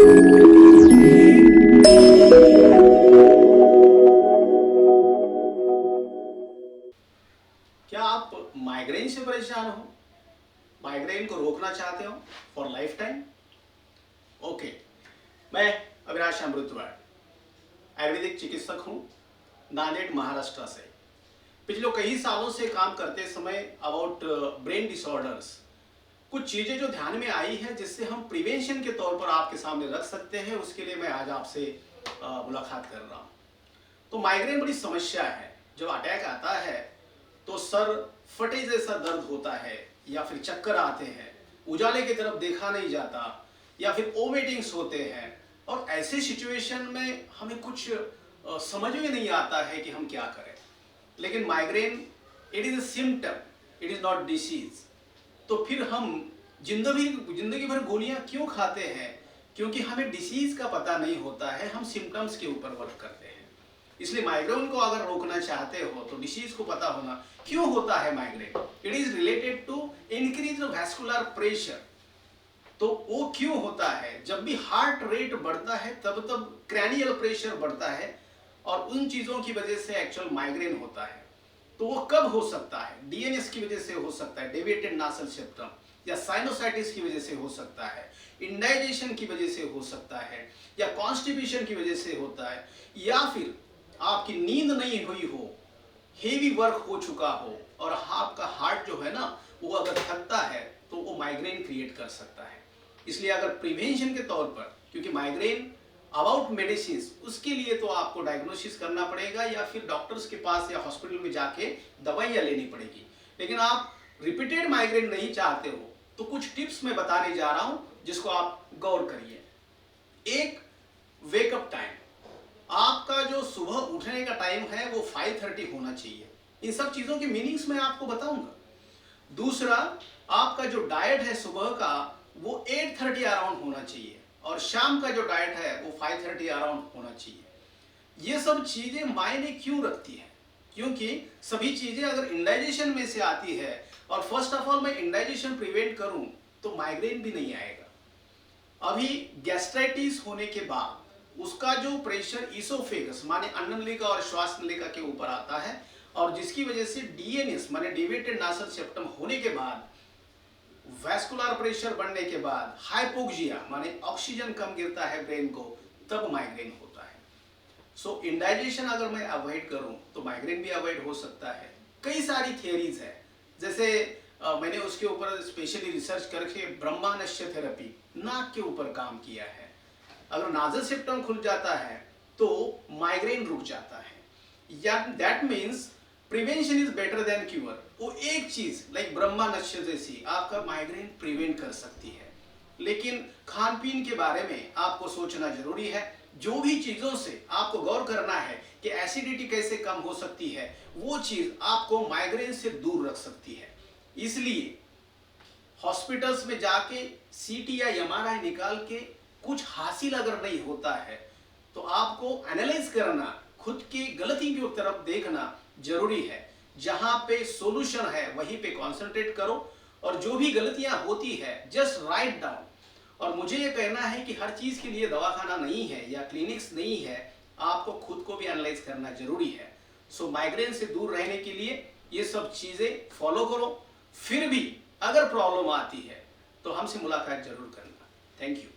क्या आप माइग्रेन से परेशान हो? माइग्रेन को रोकना चाहते हो फॉर लाइफ टाइम? ओके, मैं अविनाश अमृतवाड़ आयुर्वेदिक चिकित्सक हूँ, नांदेड़ महाराष्ट्र से। पिछले कई सालों से काम करते समय अबाउट ब्रेन डिसऑर्डर्स कुछ चीज़ें जो ध्यान में आई है जिससे हम प्रिवेंशन के तौर पर आपके सामने रख सकते हैं, उसके लिए मैं आज आपसे मुलाकात कर रहा हूँ। तो माइग्रेन बड़ी समस्या है। जब अटैक आता है तो सर फटे जैसा दर्द होता है, या फिर चक्कर आते हैं, उजाले की तरफ देखा नहीं जाता, या फिर वोमिटिंग्स होते हैं। और ऐसे सिचुएशन में हमें कुछ समझ में नहीं आता है कि हम क्या करें। लेकिन migraine it is a symptom, it is not disease. तो फिर हम जिंदगी भर गोलियां क्यों खाते हैं? क्योंकि हमें डिसीज का पता नहीं होता है, हम सिम्टम्स के ऊपर वर्क करते हैं। इसलिए माइग्रेन को अगर रोकना चाहते हो तो डिसीज को पता होना क्यों होता है migraine. It is related to increase vascular pressure. तो वो क्यों होता है? जब भी हार्ट रेट बढ़ता है तब क्रैनियल प्रेशर बढ़ता है, और उन चीजों की वजह से एक्चुअल माइग्रेन होता है। तो वो कब हो सकता है? डीएनएस की वजह से हो सकता है, डेविएटेड नासल सेप्टम, या साइनोसाइटिस की वजह से हो सकता है, इंडाइजेशन की वजह से हो सकता है, या कॉन्स्टिपेशन की वजह से होता है, या फिर आपकी नींद नहीं हुई हो, हेवी वर्क हो चुका हो, और आपका हार्ट जो है ना वो अगर थकता है तो वो माइग्रेन क्रिएट कर सकता है। इसलिए अगर प्रिवेंशन के तौर पर, क्योंकि माइग्रेन अबाउट मेडिसिन, उसके लिए तो आपको डायग्नोसिस करना पड़ेगा या फिर डॉक्टर्स के पास या हॉस्पिटल में जाके दवाइयाँ लेनी पड़ेगी। लेकिन आप रिपीटेड माइग्रेन नहीं चाहते हो तो कुछ टिप्स मैं बताने जा रहा हूँ जिसको आप गौर करिए। एक, वेकअप टाइम। आपका जो सुबह उठने का टाइम है वो 5:30 होना चाहिए। इन सब चीज़ों की मीनिंग्स मैं आपको बताऊंगा। दूसरा, आपका जो डाइट है सुबह का वो 8:30 अराउंड होना चाहिए, और शाम का जो डाइट है वो 5:30 अराउंड होना चाहिए। ये सब चीज़ें मायने क्यों रखती हैं? क्योंकि सभी चीज़ें अगर इंडाइजेशन में से आती है, और फर्स्ट ऑफ ऑल मैं इंडाइजेशन प्रिवेंट करूं तो माइग्रेन भी नहीं आएगा। अभी गैस्ट्राइटिस होने के बाद उसका जो प्रेशर इसोफेगस माने अन्ननलिका और श्वास नलिका के ऊपर आता है, और जिसकी वजह से डीएनएस माने डेविएटेड नासल सेप्टम होने के बाद, वैस्कुलर प्रेशर बढ़ने के बाद, हाइपोक्सिया माने ऑक्सीजन कम गिरता है ब्रेन को, तब माइग्रेन होता है। सो इंडाइजेशन अगर मैं अवॉइड करूं तो माइग्रेन भी अवॉइड हो सकता है। कई सारी थियरीज है, जैसे मैंने उसके ऊपर स्पेशली रिसर्च करके ब्रह्मानस्य थेरेपी नाक के ऊपर काम किया है। अगर नाजल सेप्टम खुल जाता है तो माइग्रेन रुक जाता है। या that means prevention is better than cure. वो एक चीज लाइक ब्रह्मानस्य जैसी आपका माइग्रेन प्रिवेंट कर सकती है। लेकिन खान पीन के बारे में आपको सोचना जरूरी है। जो भी चीजों से आपको गौर करना है कि एसिडिटी कैसे कम हो सकती है, वो चीज आपको माइग्रेन से दूर रख सकती है। इसलिए हॉस्पिटल्स में जाके सीटी या एमआरआई निकाल के कुछ हासिल अगर नहीं होता है तो आपको एनालाइज करना, खुद की गलती की तरफ देखना जरूरी है। जहां पे सॉल्यूशन है वहीं पे कंसंट्रेट करो, और जो भी गलतियां होती है जस्ट राइट डाउन। और मुझे ये कहना है कि हर चीज के लिए दवाखाना नहीं है या क्लिनिक्स नहीं है, आपको खुद को भी एनालाइज करना जरूरी है। सो माइग्रेन से दूर रहने के लिए ये सब चीजें फॉलो करो। फिर भी अगर प्रॉब्लम आती है तो हमसे मुलाकात जरूर करना। Thank you.